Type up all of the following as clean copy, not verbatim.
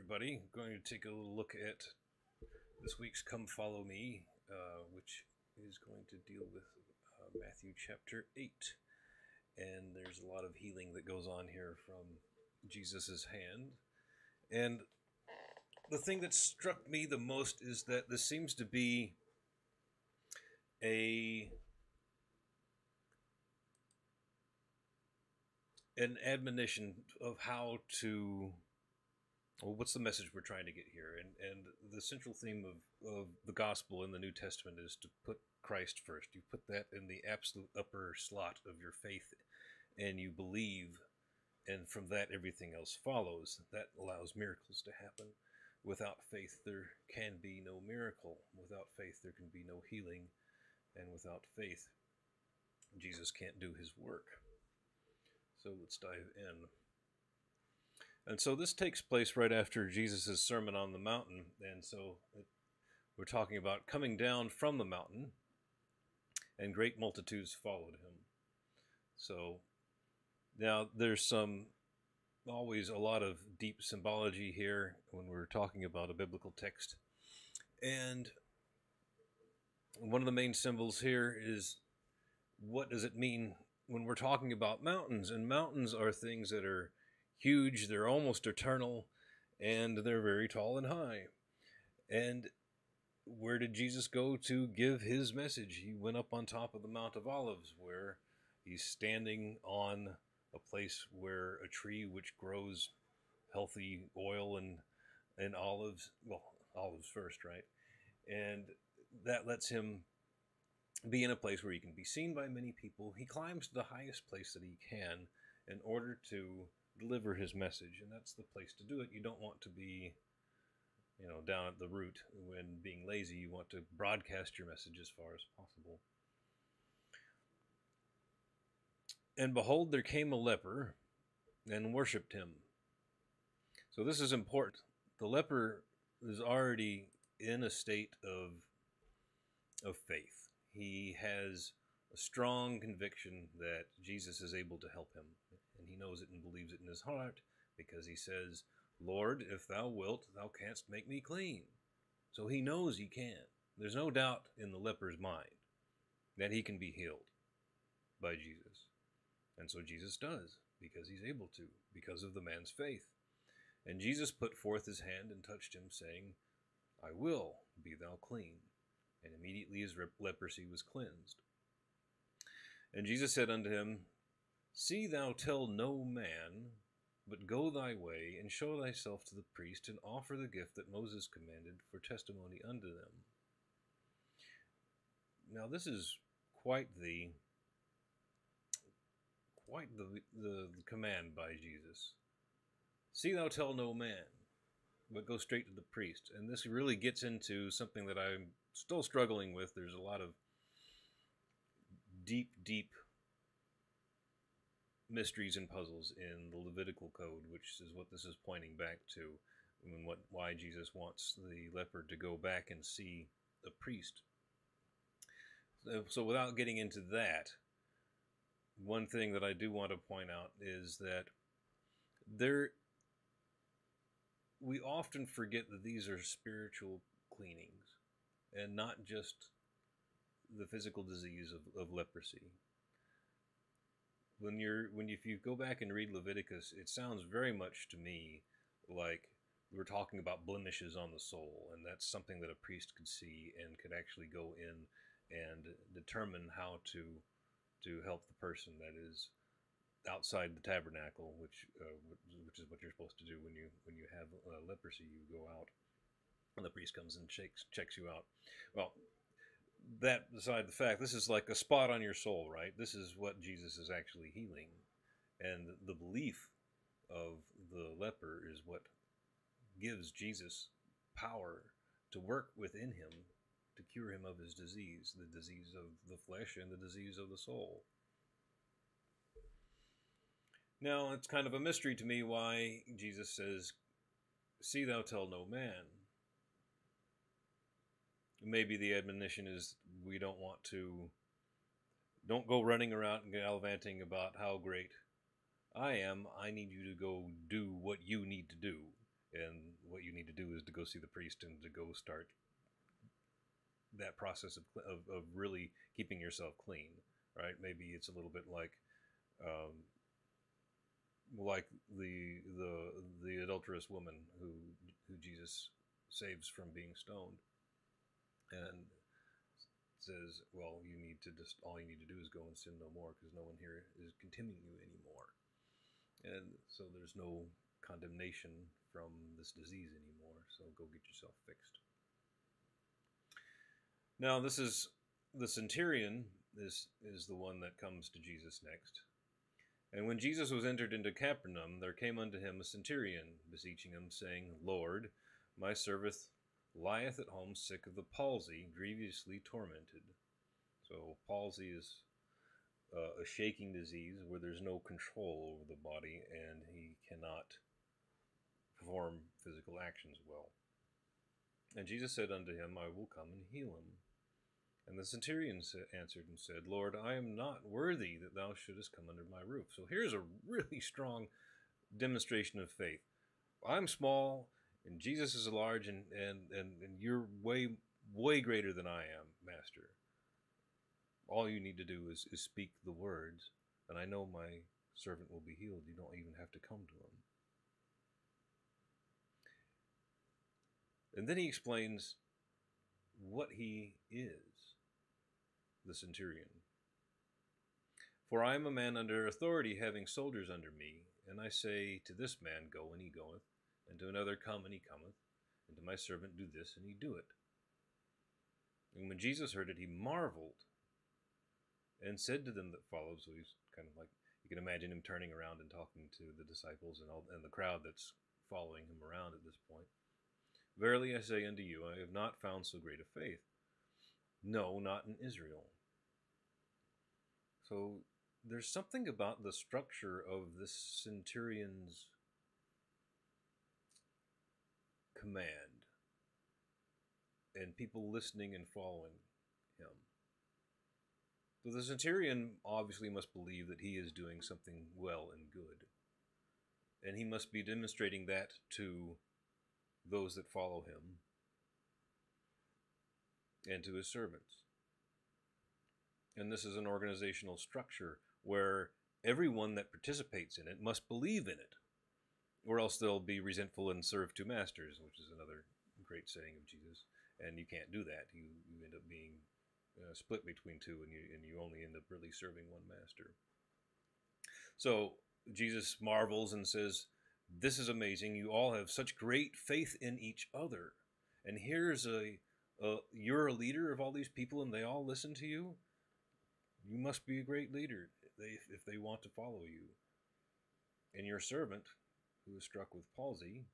everybody. I'm going to take a little look at this week's Come Follow Me, which is going to deal with Matthew chapter 8. And there's a lot of healing that goes on here from Jesus' hand. And the thing that struck me the most is that this seems to be an admonition of how to, well, what's the message we're trying to get here? And the central theme of the gospel in the New Testament is to put Christ first. You put that in the absolute upper slot of your faith, and you believe, and from that everything else follows. That allows miracles to happen. Without faith there can be no miracle. Without faith there can be no healing. And without faith, Jesus can't do his work. So let's dive in. And so this takes place right after Jesus' Sermon on the Mountain. And so we're talking about coming down from the mountain, and great multitudes followed him. So now there's always a lot of deep symbology here when we're talking about a biblical text. And one of the main symbols here is, what does it mean when we're talking about mountains? And mountains are things that are huge, they're almost eternal, and they're very tall and high. And where did Jesus go to give his message? He went up on top of the Mount of Olives, where he's standing on a place where a tree which grows healthy oil and olives, well, olives first, right? And that lets him be in a place where he can be seen by many people. He climbs to the highest place that he can in order to deliver his message, and that's the place to do it. You don't want to be, down at the root when being lazy. You want to broadcast your message as far as possible. And behold, there came a leper and worshipped him. So this is important. The leper is already in a state of faith. He has a strong conviction that Jesus is able to help him. And he knows it and believes it in his heart, because he says, "Lord, if thou wilt, thou canst make me clean." So he knows he can. There's no doubt in the leper's mind that he can be healed by Jesus. And so Jesus does, because he's able to, because of the man's faith. And Jesus put forth his hand and touched him, saying, "I will, be thou clean." And immediately his leprosy was cleansed. And Jesus said unto him, "See thou tell no man, but go thy way, and show thyself to the priest, and offer the gift that Moses commanded for testimony unto them." Now this is quite the command by Jesus. See thou tell no man, but go straight to the priest. And this really gets into something that I'm still struggling with. There's a lot of deep mysteries and puzzles in the Levitical code, which is what this is pointing back to, and why Jesus wants the leper to go back and see a priest. So without getting into that, one thing that I do want to point out is that we often forget that these are spiritual cleanings, and not just the physical disease of leprosy. If you go back and read Leviticus, it sounds very much to me like we're talking about blemishes on the soul, and that's something that a priest could see and could actually go in and determine how to help the person that is outside the tabernacle, which is what you're supposed to do when you have leprosy. You go out, and the priest comes and checks you out. Well, that beside the fact, this is like a spot on your soul, right? This is what Jesus is actually healing. And the belief of the leper is what gives Jesus power to work within him to cure him of his disease, the disease of the flesh and the disease of the soul. Now, it's kind of a mystery to me why Jesus says, "See thou tell no man." Maybe the admonition is we don't go running around and gallivanting about how great I am. I need you to go do what you need to do. And what need to do is to go see the priest and to go start that process of really keeping yourself clean, right? Maybe it's a little bit um, like the adulterous woman who Jesus saves from being stoned, and says, well, you need to just, all you need to do is go and sin no more, because no one here is condemning you anymore, and so there's no condemnation from this disease anymore, so go get yourself fixed. Now, this is the centurion is the one that comes to Jesus next. And when Jesus was entered into Capernaum, there came unto him a centurion, beseeching him, saying, Lord, my servant lieth at home sick of the palsy, grievously tormented. So palsy is a shaking disease where there's no control over the body, and he cannot perform physical actions well. And Jesus said unto him, I will come and heal him. And the centurion answered and said, Lord, I am not worthy that thou shouldest come under my roof. So here's a really strong demonstration of faith. I'm small, and Jesus is large, and you're way greater than I am, Master. All you need to do is speak the words, and I know my servant will be healed. You don't even have to come to him. And then he explains what he is, the centurion. For I am a man under authority, having soldiers under me, and I say to this man, Go, and he goeth, and to another, Come, and he cometh, and to my servant, Do this, and he doeth. And when Jesus heard it, he marveled, and said to them that followed, so he's kind of like, you can imagine him turning around and talking to the disciples and the crowd that's following him around at this point. Verily I say unto you, I have not found so great a faith. No, not in Israel. So there's something about the structure of this centurion's command and people listening and following him. So the centurion obviously must believe that he is doing something well and good. And he must be demonstrating that to those that follow him and to his servants. And this is an organizational structure where everyone that participates in it must believe in it, or else they'll be resentful and serve two masters, which is another great saying of Jesus. And you can't do that. You end up being split between two, and you only end up really serving one master. So Jesus marvels and says, this is amazing. You all have such great faith in each other. And here's you're a leader of all these people, and they all listen to you. You must be a great leader if they want to follow you. And your servant, who is struck with palsy,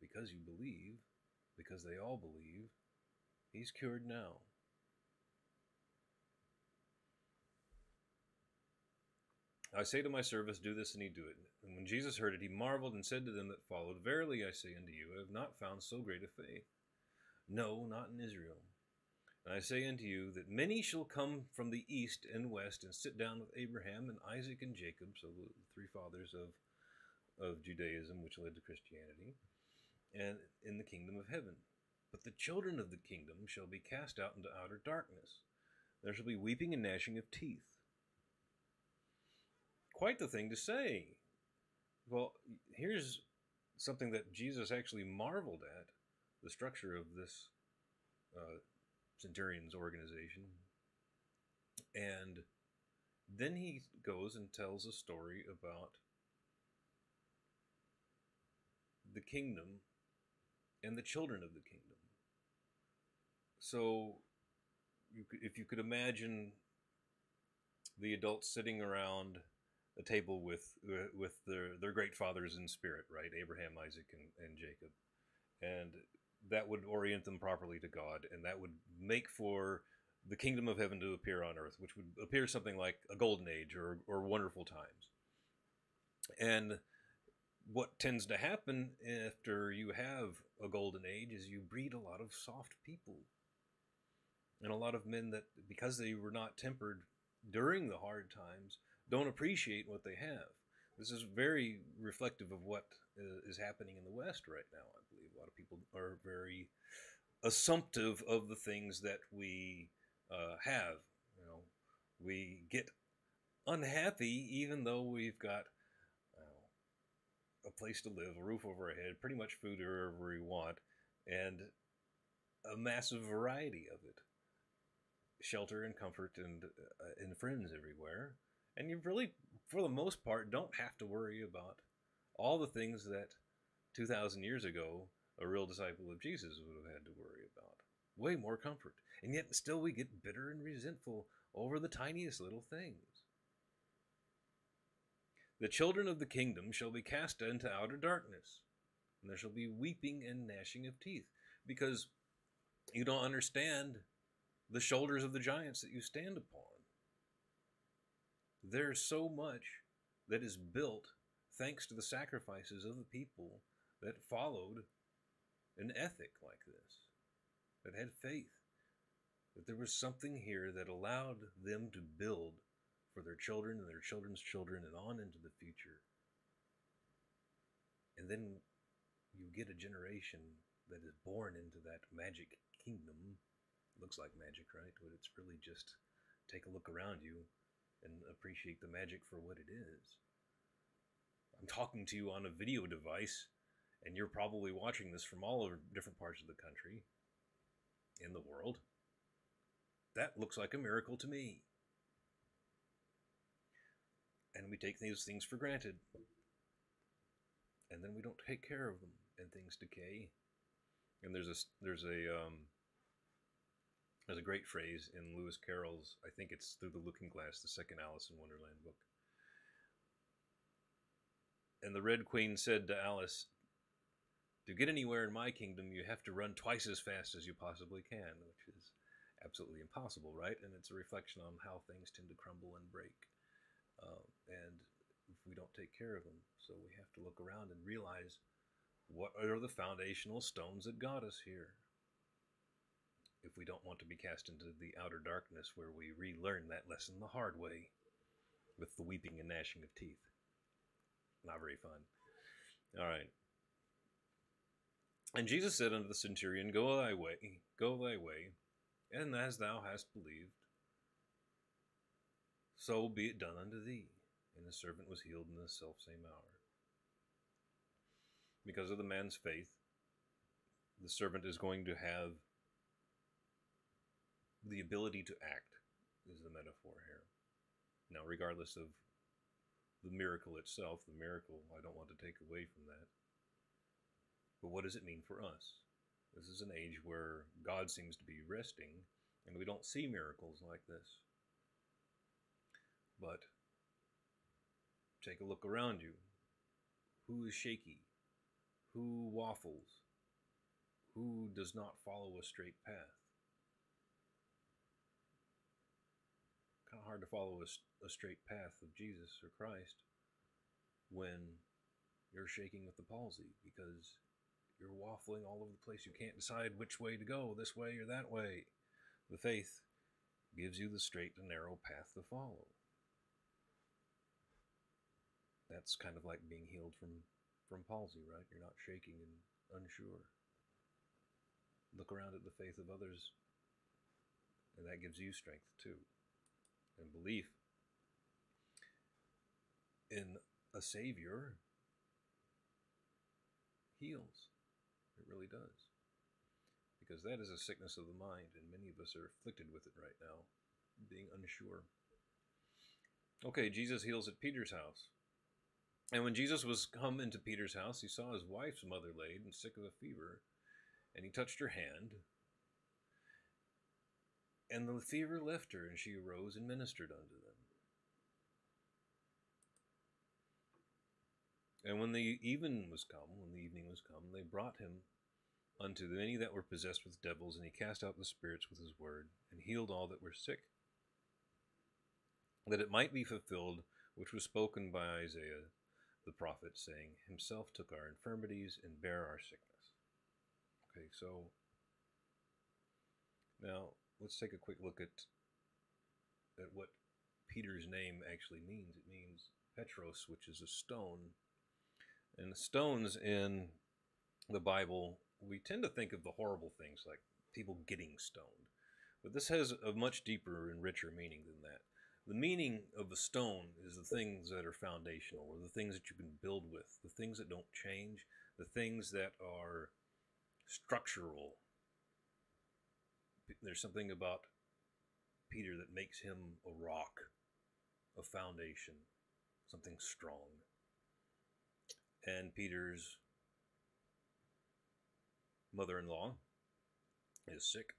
because you believe, because they all believe, he's cured now. I say to my servants, do this, and he do it. And when Jesus heard it, he marveled and said to them that followed, Verily I say unto you, I have not found so great a faith. No, not in Israel. And I say unto you that many shall come from the east and west and sit down with Abraham and Isaac and Jacob, so the three fathers of Judaism, which led to Christianity, and in the kingdom of heaven. But the children of the kingdom shall be cast out into outer darkness. There shall be weeping and gnashing of teeth. Quite the thing to say. Well, here's something that Jesus actually marveled at, the structure of this centurion's organization. And then he goes and tells a story about the kingdom and the children of the kingdom. So if you could imagine the adults sitting around a table with their great fathers in spirit, right? Abraham, Isaac, and Jacob. And that would orient them properly to God, and that would make for the kingdom of heaven to appear on earth, which would appear something like a golden age or wonderful times. And what tends to happen after you have a golden age is you breed a lot of soft people. And a lot of men that, because they were not tempered during the hard times, don't appreciate what they have. This is very reflective of what is happening in the West right now, I believe, A lot of people are very assumptive of the things that we have. You know, we get unhappy even though we've got a place to live, a roof over our head, pretty much food wherever we want, and a massive variety of it. Shelter and comfort and friends everywhere. And you really, for the most part, don't have to worry about all the things that 2,000 years ago a real disciple of Jesus would have had to worry about. Way more comfort. And yet still we get bitter and resentful over the tiniest little things. The children of the kingdom shall be cast into outer darkness, and there shall be weeping and gnashing of teeth, because you don't understand the shoulders of the giants that you stand upon. There's so much that is built thanks to the sacrifices of the people that followed an ethic like this, that had faith, that there was something here that allowed them to build for their children and their children's children and on into the future. And then you get a generation that is born into that magic kingdom. Looks like magic, right? But it's really just take a look around you and appreciate the magic for what it is. I'm talking to you on a video device, and you're probably watching this from all over different parts of the country, in the world. That looks like a miracle to me. And we take these things for granted. And then we don't take care of them, and things decay. And there's a great phrase in Lewis Carroll's, I think it's Through the Looking Glass, the second Alice in Wonderland book. And the Red Queen said to Alice, "To get anywhere in my kingdom, you have to run twice as fast as you possibly can," which is absolutely impossible, right? And it's a reflection on how things tend to crumble and break. And if we don't take care of them. So we have to look around and realize, what are the foundational stones that got us here? If we don't want to be cast into the outer darkness where we relearn that lesson the hard way with the weeping and gnashing of teeth. Not very fun. All right. And Jesus said unto the centurion, go thy way, and as thou hast believed, so be it done unto thee. And the servant was healed in the selfsame hour. Because of the man's faith, the servant is going to have the ability to act, is the metaphor here. Now, regardless of the miracle itself, I don't want to take away from that. But what does it mean for us? This is an age where God seems to be resting, and we don't see miracles like this. But take a look around you. Who is shaky? Who waffles? Who does not follow a straight path? Kind of hard to follow a straight path of Jesus or Christ when you're shaking with the palsy, because you're waffling all over the place. You can't decide which way to go, this way or that way. The faith gives you the straight and narrow path to follow. That's kind of like being healed from palsy, right? You're not shaking and unsure. Look around at the faith of others, and that gives you strength too. And belief in a Savior heals. It really does. Because that is a sickness of the mind, and many of us are afflicted with it right now, being unsure. Okay, Jesus heals at Peter's house. And when Jesus was come into Peter's house, he saw his wife's mother laid and sick of a fever, and he touched her hand, and the fever left her, and she arose and ministered unto them. And when the evening was come, they brought him unto many that were possessed with devils, and he cast out the spirits with his word, and healed all that were sick, that it might be fulfilled which was spoken by Isaiah the prophet, saying, himself took our infirmities and bare our sickness. Okay, so now let's take a quick look at what Peter's name actually means. It means Petros, which is a stone. And the stones in the Bible, we tend to think of the horrible things like people getting stoned. But this has a much deeper and richer meaning than that. The meaning of a stone is the things that are foundational, or the things that you can build with, the things that don't change, the things that are structural. There's something about Peter that makes him a rock, a foundation, something strong. And Peter's mother-in-law is sick,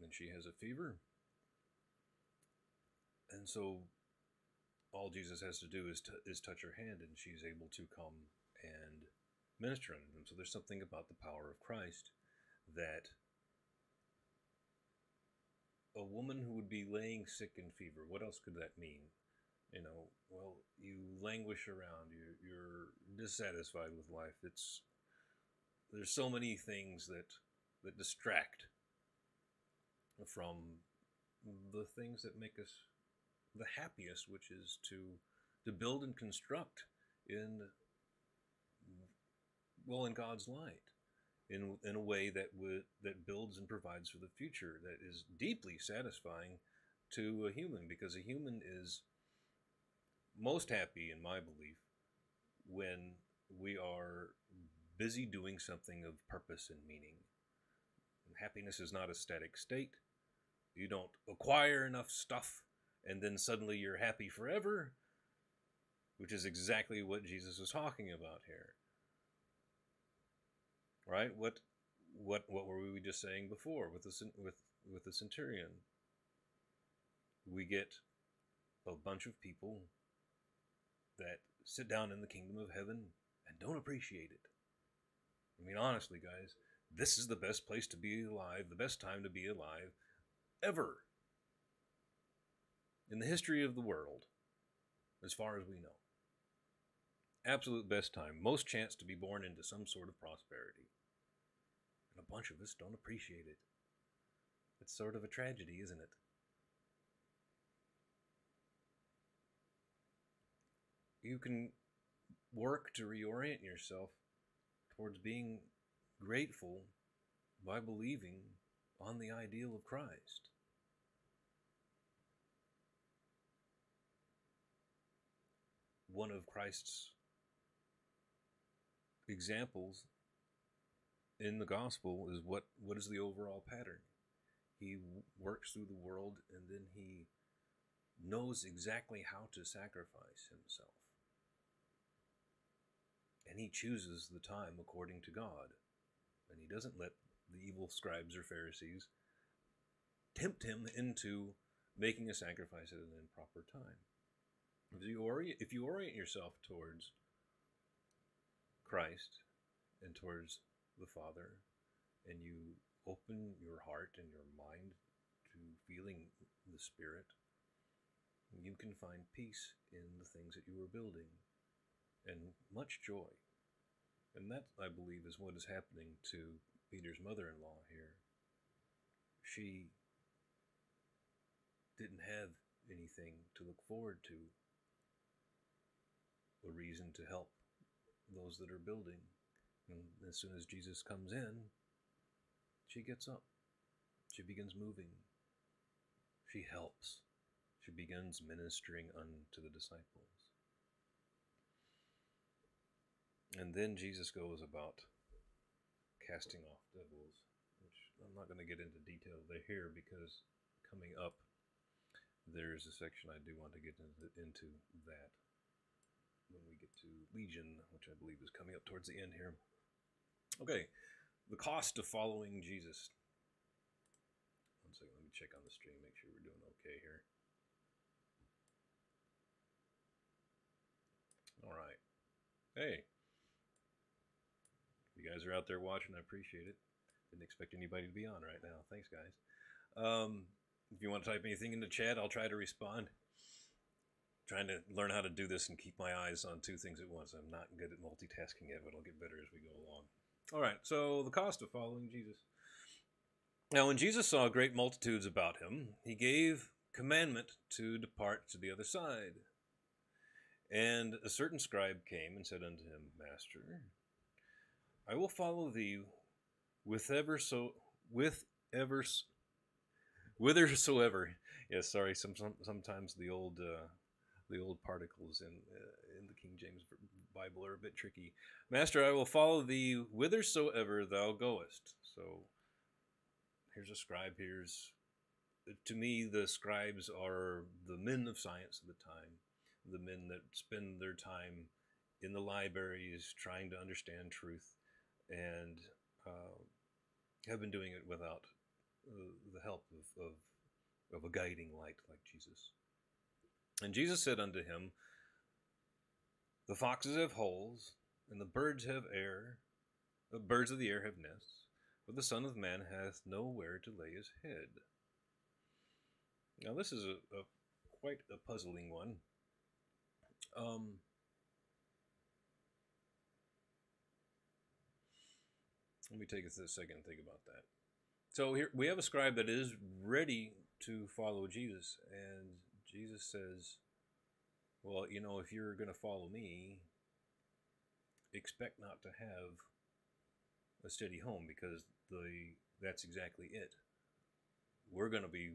and she has a fever. And so all Jesus has to do is touch her hand, and she's able to come and minister unto them. So there's something about the power of Christ that a woman who would be laying sick in fever, what else could that mean? You know, well, you languish around, you're dissatisfied with life. There's so many things that distract from the things that make us the happiest, which is to build and construct in God's light, in a way that builds and provides for the future, that is deeply satisfying to a human, because a human is most happy, in my belief, when we are busy doing something of purpose and meaning. And happiness is not a static state. You don't acquire enough stuff and then suddenly you're happy forever, which is exactly what Jesus was talking about here. Right? What were we just saying before with the Centurion? We get a bunch of people that sit down in the kingdom of heaven and don't appreciate it. I mean, honestly, guys, this is the best place to be alive, the best time to be alive ever in the history of the world, as far as we know. Absolute best time. Most chance to be born into some sort of prosperity. And a bunch of us don't appreciate it. It's sort of a tragedy, isn't it? You can work to reorient yourself towards being grateful by believing on the ideal of Christ. One of Christ's examples in the gospel is what is the overall pattern. He works through the world, and then he knows exactly how to sacrifice himself. And he chooses the time according to God. And he doesn't let the evil scribes or Pharisees tempt him into making a sacrifice at an improper time. If you orient yourself towards Christ and towards the Father, and you open your heart and your mind to feeling the Spirit, you can find peace in the things that you are building, and much joy. And that, I believe, is what is happening to Peter's mother-in-law here. She didn't have anything to look forward to, a reason to help those that are building. And as soon as Jesus comes in, she gets up. She begins moving. She helps. She begins ministering unto the disciples. And then Jesus goes about casting off devils, which I'm not going to get into detail here, because coming up, there's a section I do want to get into that when we get to Legion, which I believe is coming up towards the end here. Okay, the cost of following Jesus. One second, let me check on the stream, make sure we're doing okay here. All right. Hey. You guys are out there watching, I appreciate it. Didn't expect anybody to be on right now. Thanks, guys. If you want to type anything in the chat, I'll try to respond. Trying to learn how to do this and keep my eyes on two things at once. I'm not good at multitasking yet, but I'll get better as we go along. All right, so the cost of following Jesus. Now, when Jesus saw great multitudes about him, he gave commandment to depart to the other side. And a certain scribe came and said unto him, Master, I will follow thee with ever so with ever whithersoever. Yes, sorry. Sometimes the old particles in the King James Bible are a bit tricky. Master, I will follow thee whithersoever thou goest. So here's a scribe. Here's to me the scribes are the men of science of the time, the men that spend their time in the libraries trying to understand truth, and have been doing it without the help of a guiding light like Jesus. And Jesus said unto him, the foxes have holes, and the birds have air, the birds of the air have nests, but the Son of Man hath nowhere to lay his head. Now this is a quite a puzzling one. Let me take a second and think about that. So here we have a scribe that is ready to follow Jesus, and Jesus says, well, you know, if you're going to follow me, expect not to have a steady home, because that's exactly it. We're going to be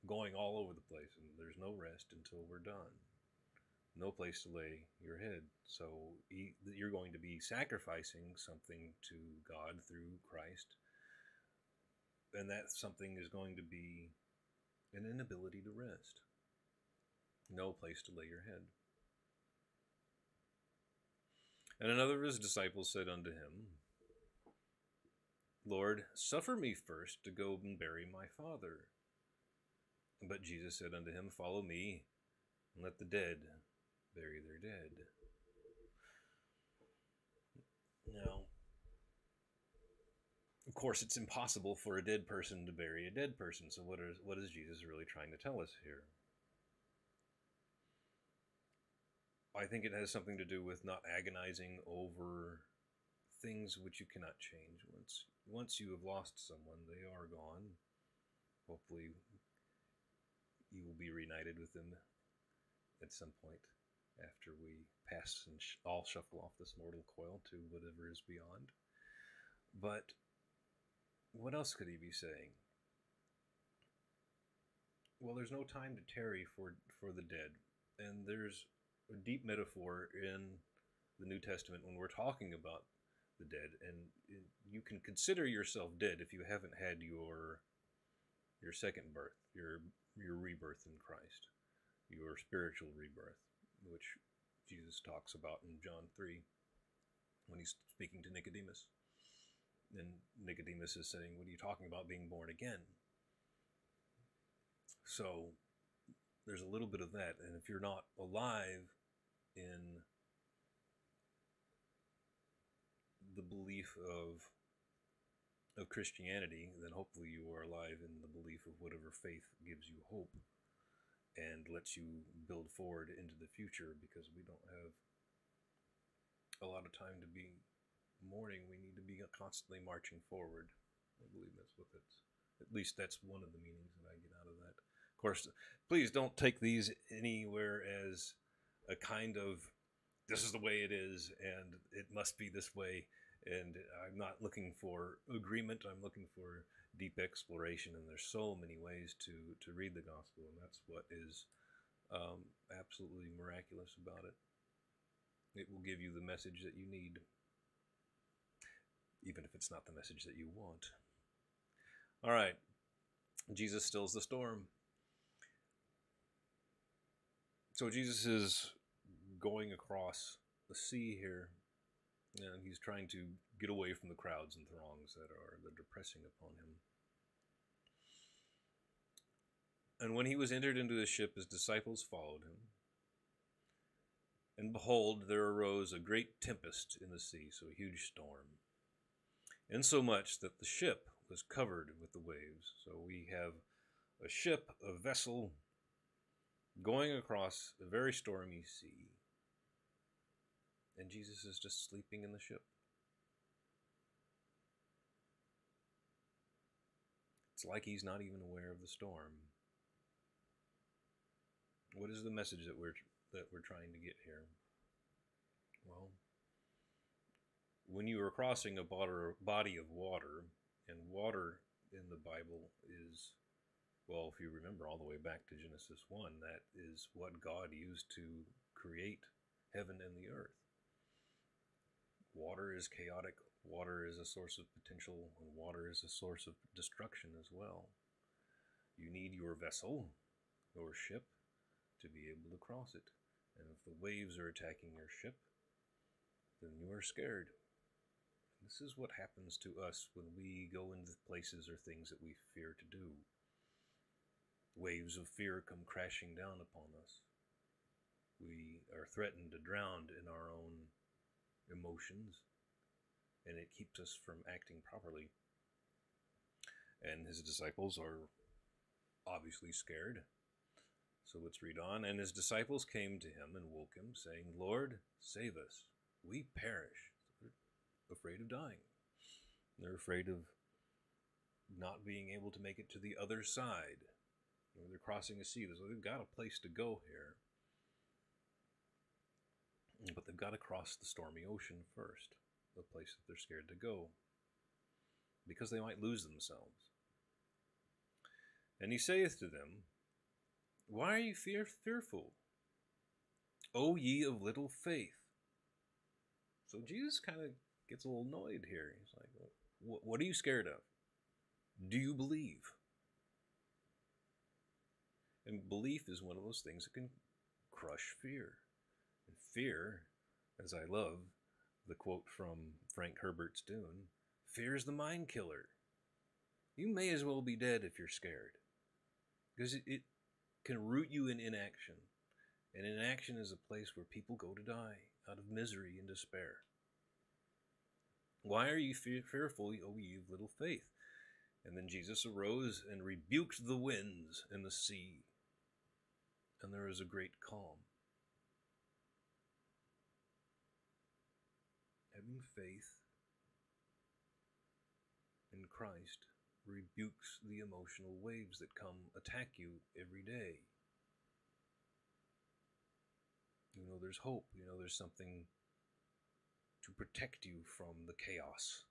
going all over the place, and there's no rest until we're done. No place to lay your head. So you're going to be sacrificing something to God through Christ, and that something is going to be an inability to rest. No place to lay your head. And another of his disciples said unto him, Lord, suffer me first to go and bury my father. But Jesus said unto him, follow me, and let the dead bury their dead. Now, of course, it's impossible for a dead person to bury a dead person. So what is Jesus really trying to tell us here? I think it has something to do with not agonizing over things which you cannot change. Once you have lost someone, they are gone. Hopefully, you will be reunited with them at some point after we pass and all shuffle off this mortal coil to whatever is beyond. But what else could he be saying? Well, there's no time to tarry for the dead. And there's a deep metaphor in the New Testament when we're talking about the dead. And you can consider yourself dead if you haven't had your second birth, your rebirth in Christ, your spiritual rebirth, which Jesus talks about in John 3 when he's speaking to Nicodemus. And Nicodemus is saying, what are you talking about being born again? So there's a little bit of that. And if you're not alive in the belief of Christianity, then hopefully you are alive in the belief of whatever faith gives you hope and lets you build forward into the future, because we don't have a lot of time to be mourning. We need to be constantly marching forward. I believe that's what at least that's one of the meanings that I get out of that. Of course, please don't take these anywhere as a kind of, this is the way it is, and it must be this way. And I'm not looking for agreement. I'm looking for deep exploration. And there's so many ways to read the gospel, and that's what is absolutely miraculous about it. It will give you the message that you need, even if it's not the message that you want. All right. Jesus stills the storm. So Jesus is going across the sea here, and he's trying to get away from the crowds and throngs that are pressing upon him. And when he was entered into the ship, his disciples followed him. And behold, there arose a great tempest in the sea, so a huge storm, insomuch that the ship was covered with the waves. So we have a ship, a vessel, going across a very stormy sea. And Jesus is just sleeping in the ship. It's like he's not even aware of the storm. What is the message that we're trying to get here? Well, when you are crossing a body of water, and water in the Bible is, well, if you remember all the way back to Genesis 1, that is what God used to create heaven and the earth. Water is chaotic. Water is a source of potential, and water is a source of destruction as well. You need your vessel, your ship, to be able to cross it. And if the waves are attacking your ship, then you are scared. This is what happens to us when we go into places or things that we fear to do. Waves of fear come crashing down upon us. We are threatened to drown in our own emotions, and it keeps us from acting properly. And his disciples are obviously scared. So let's read on. And his disciples came to him and woke him, saying, Lord, save us. We perish. So they're afraid of dying. They're afraid of not being able to make it to the other side. They're crossing a sea. So they've got a place to go here. But they've got to cross the stormy ocean first, the place that they're scared to go, because they might lose themselves. And he saith to them, Why are you fearful, O ye of little faith? So Jesus kind of gets a little annoyed here. He's like, what are you scared of? Do you believe? And belief is one of those things that can crush fear. And fear, as I love the quote from Frank Herbert's Dune, fear is the mind killer. You may as well be dead if you're scared, because it can root you in inaction. And inaction is a place where people go to die out of misery and despair. Why are you fearful, O ye of little faith? And then Jesus arose and rebuked the winds and the sea, and there was a great calm. Having faith in Christ rebukes the emotional waves that come attack you every day. There's hope. There's something to protect you from the chaos.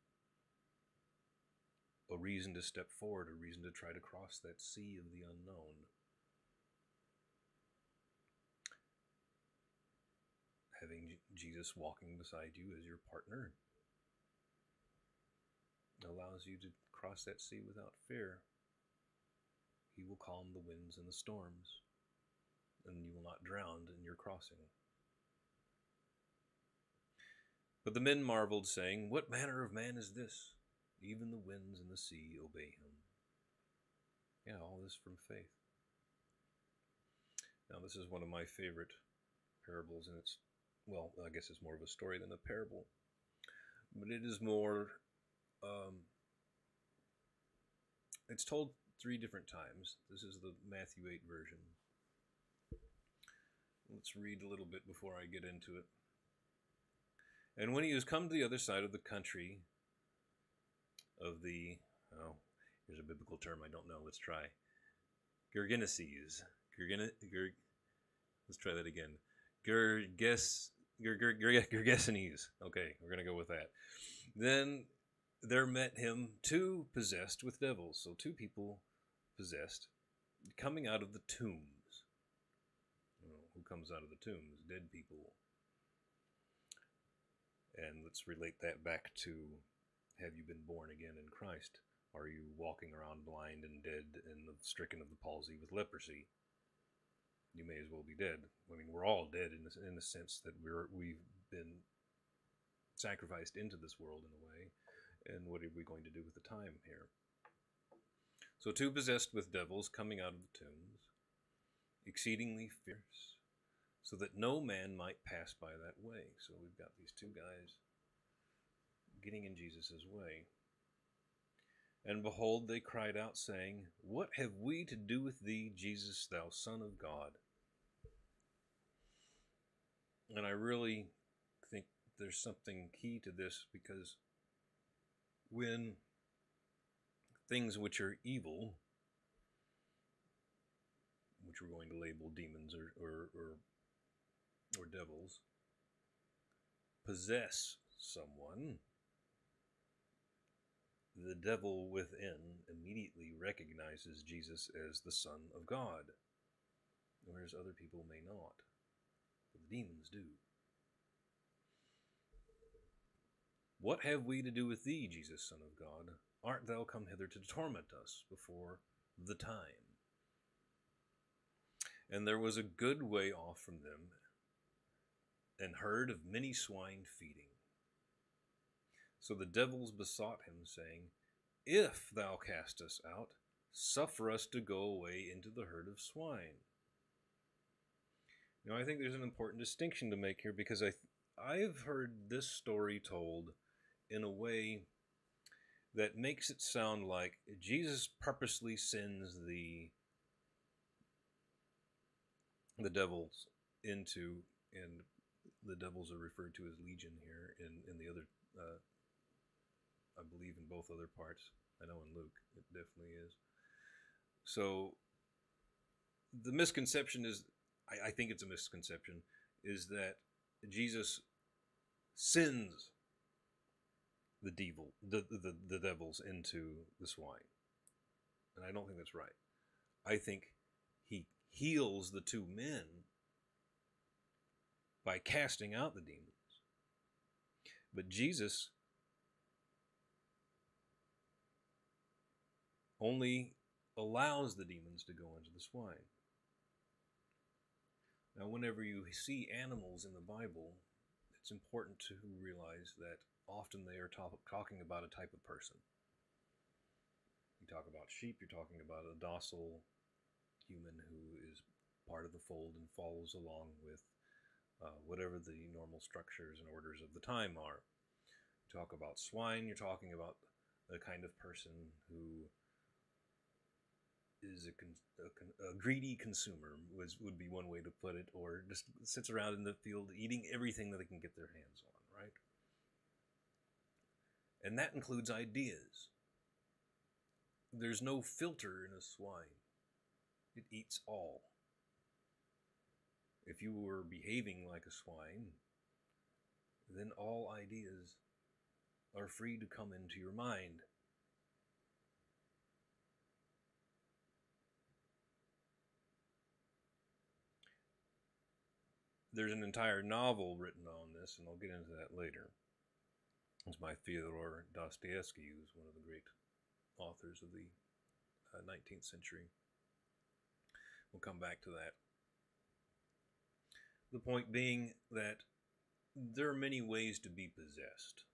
A reason to step forward, a reason to try to cross that sea of the unknown. Having Jesus walking beside you as your partner allows you to cross that sea without fear. He will calm the winds and the storms, and you will not drown in your crossing. But the men marveled, saying, What manner of man is this? Even the winds and the sea obey him. Yeah, all this from faith. Now, this is one of my favorite parables, and I guess it's more of a story than a parable. But it is more, it's told 3 different times. This is the Matthew 8 version. Let's read a little bit before I get into it. And when he was come to the other side of the country of the, here's a biblical term I don't know, let's try. Gergeneses. Let's try that again. Gergesenes. Okay, we're going to go with that. Then there met him 2 possessed with devils. So 2 people possessed, coming out of the tombs. Who comes out of the tombs? Dead people. And let's relate that back to, have you been born again in Christ? Are you walking around blind and dead and stricken of the palsy with leprosy? You may as well be dead. I mean, we're all dead in the sense that we've been sacrificed into this world in a way. And what are we going to do with the time here? So 2 possessed with devils coming out of the tombs, exceedingly fierce, so that no man might pass by that way. So we've got these 2 guys getting in Jesus' way. And behold, they cried out, saying, What have we to do with thee, Jesus, thou Son of God? And I really think there's something key to this, because when things which are evil, which we're going to label demons or devils, possess someone, the devil within immediately recognizes Jesus as the Son of God, whereas other people may not. But the demons do. What have we to do with thee, Jesus, Son of God? Art thou come hither to torment us before the time? And there was a good way off from them, an herd of many swine feeding. So the devils besought him, saying, If thou cast us out, suffer us to go away into the herd of swine. Now, I think there's an important distinction to make here, because I've heard this story told in a way that makes it sound like Jesus purposely sends the devils into, and the devils are referred to as legion here in the other, I believe in both other parts. I know in Luke it definitely is. So the misconception is, I think it's a misconception, is that Jesus sends the devils into the swine. And I don't think that's right. I think he heals the two men by casting out the demons. But Jesus only allows the demons to go into the swine. Now, whenever you see animals in the Bible, it's important to realize that often they are talking about a type of person. You talk about sheep, you're talking about a docile human who is part of the fold and follows along with whatever the normal structures and orders of the time are. You talk about swine, you're talking about a kind of person who is a greedy consumer, would be one way to put it, or just sits around in the field eating everything that they can get their hands on, right? And that includes ideas. There's no filter in a swine. It eats all. If you were behaving like a swine, then all ideas are free to come into your mind. There's an entire novel written on this, and I'll get into that later. It's by Fyodor Dostoyevsky, who's one of the great authors of the 19th century. We'll come back to that. The point being that there are many ways to be possessed.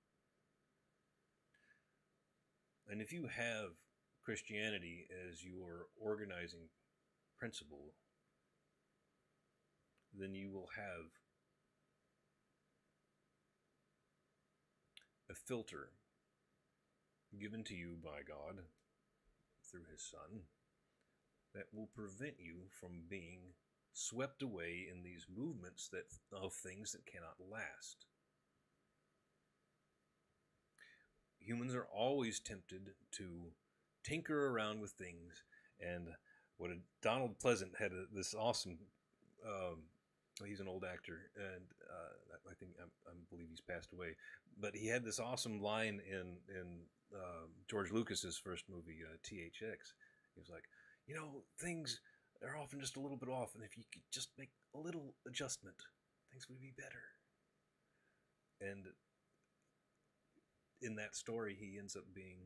And if you have Christianity as your organizing principle, then you will have a filter given to you by God through His Son that will prevent you from being swept away in these movements of things that cannot last. Humans are always tempted to tinker around with things, and Donald Pleasant had this awesome. He's an old actor, and I believe he's passed away. But he had this awesome line in George Lucas's first movie, THX. He was like, things are often just a little bit off, and if you could just make a little adjustment, things would be better. And in that story, he ends up being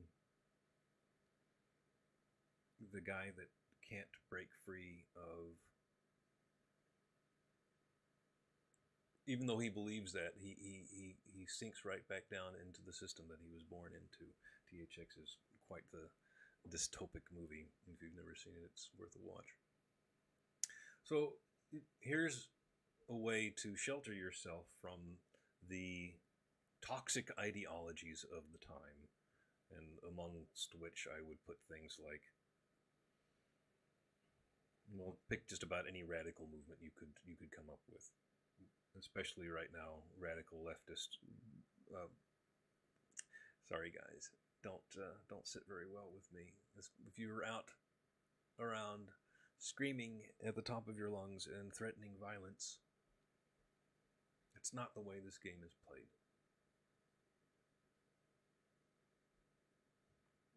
the guy that can't break free of. Even though he believes that, he sinks right back down into the system that he was born into. THX is quite the dystopic movie. If you've never seen it, it's worth a watch. So here's a way to shelter yourself from the toxic ideologies of the time, and amongst which I would put things like, pick just about any radical movement you could come up with. Especially right now, radical leftist. Sorry, guys, don't sit very well with me. If you're out around screaming at the top of your lungs and threatening violence, it's not the way this game is played.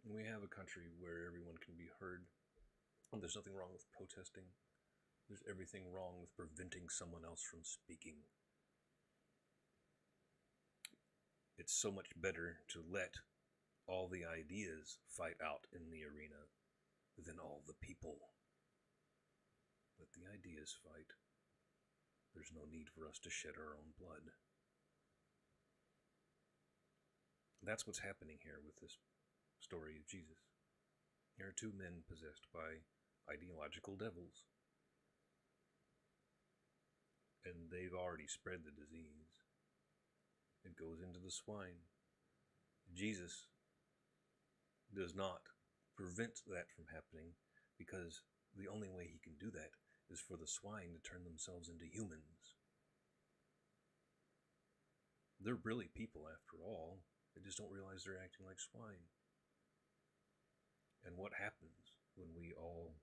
We have a country where everyone can be heard. And there's nothing wrong with protesting. There's everything wrong with preventing someone else from speaking. It's so much better to let all the ideas fight out in the arena than all the people. Let the ideas fight. There's no need for us to shed our own blood. That's what's happening here with this story of Jesus. Here are two men possessed by ideological devils. And they've already spread the disease. It goes into the swine. Jesus does not prevent that from happening, because the only way he can do that is for the swine to turn themselves into humans. They're really people after all. They just don't realize they're acting like swine. And what happens when we all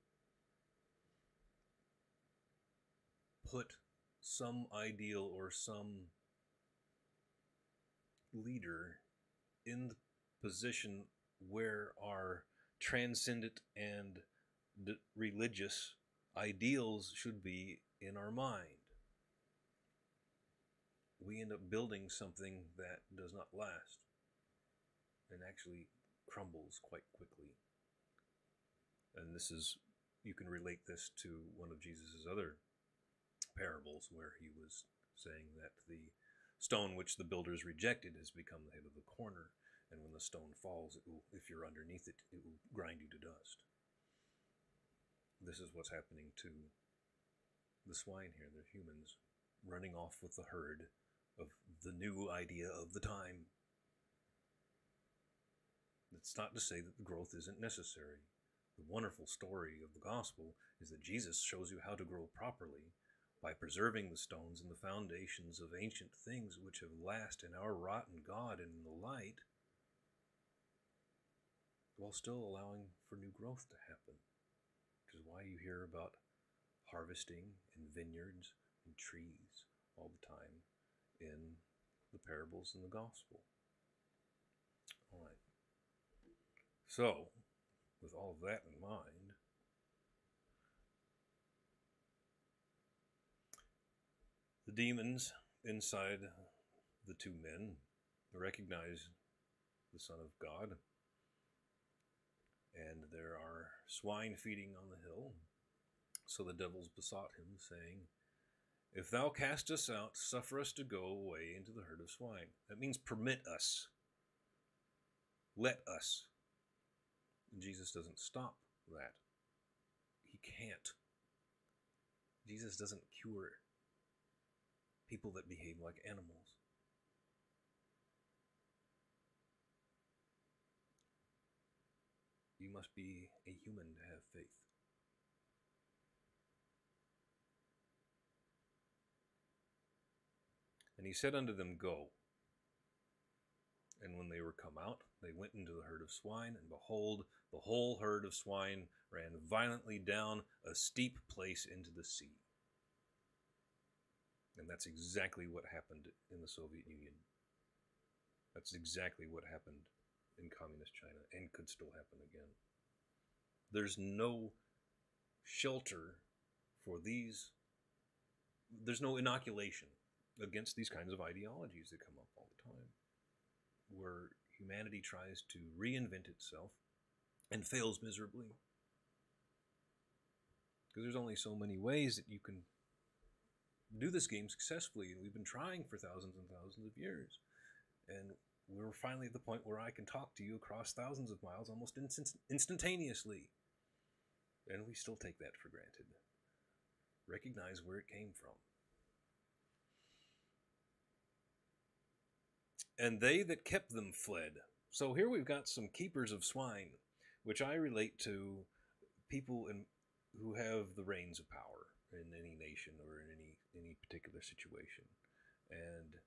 put some ideal or some leader in the position where our transcendent and religious ideals should be in our mind? We end up building something that does not last and actually crumbles quite quickly. And this is, you can relate this to one of Jesus' other parables where he was saying that the stone which the builders rejected has become the head of the corner, and when the stone falls, if you're underneath it, it will grind you to dust. This is what's happening to the swine here. They're humans running off with the herd of the new idea of the time. It's not to say that the growth isn't necessary. The wonderful story of the gospel is that Jesus shows you how to grow properly by preserving the stones and the foundations of ancient things which have lasted in our rotten God and in the light, while still allowing for new growth to happen. Which is why you hear about harvesting and vineyards and trees all the time in the parables in the gospel. All right. So, with all of that in mind, the demons inside the two men recognize the Son of God, and there are swine feeding on the hill. So the devils besought him, saying, "If thou cast us out, suffer us to go away into the herd of swine." That means permit us. Let us. And Jesus doesn't stop that. He can't. Jesus doesn't cure people that behave like animals. You must be a human to have faith. And he said unto them, "Go." And when they were come out, they went into the herd of swine, and behold, the whole herd of swine ran violently down a steep place into the sea. And that's exactly what happened in the Soviet Union. That's exactly what happened in communist China, and could still happen again. There's no shelter for these. There's no inoculation against these kinds of ideologies that come up all the time, where humanity tries to reinvent itself and fails miserably. Because there's only so many ways that you can do this game successfully, and we've been trying for thousands and thousands of years. And we're finally at the point where I can talk to you across thousands of miles almost instantaneously. And we still take that for granted. Recognize where it came from. And they that kept them fled. So here we've got some keepers of swine, which I relate to people who have the reins of power in any nation or in any particular situation. And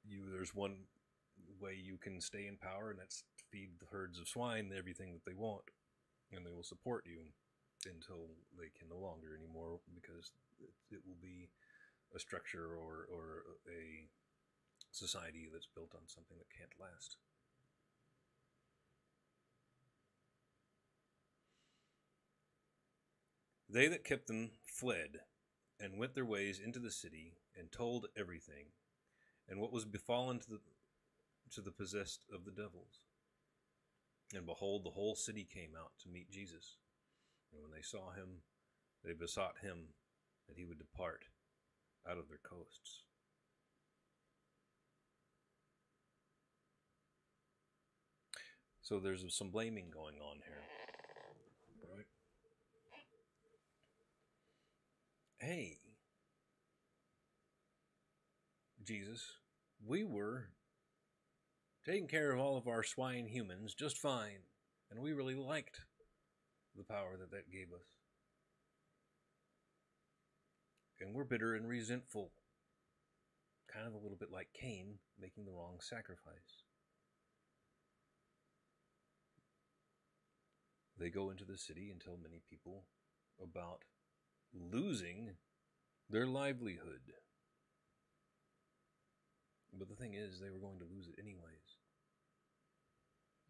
there's one way you can stay in power, and that's to feed the herds of swine everything that they want, and they will support you until they can no longer anymore, because it will be a structure or a society that's built on something that can't last. They that kept them fled, and went their ways into the city, and told everything, and what was befallen to the possessed of the devils. And behold, the whole city came out to meet Jesus. And when they saw him, they besought him that he would depart out of their coasts. So there's some blaming going on here. Right? Hey, Jesus, we were taking care of all of our swine humans just fine, and we really liked the power that gave us. And we're bitter and resentful, kind of a little bit like Cain making the wrong sacrifice. They go into the city and tell many people about losing their livelihood. But the thing is, they were going to lose it anyways.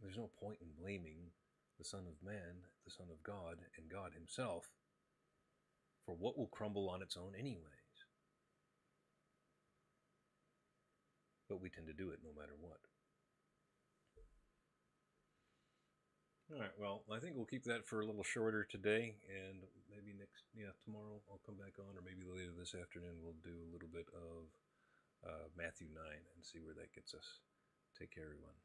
There's no point in blaming the Son of Man, the Son of God, and God himself for what will crumble on its own anyways. But we tend to do it no matter what. Alright, well, I think we'll keep that for a little shorter today, and maybe tomorrow I'll come back on, or maybe later this afternoon we'll do a little bit of Matthew 9 and see where that gets us. Take care, everyone.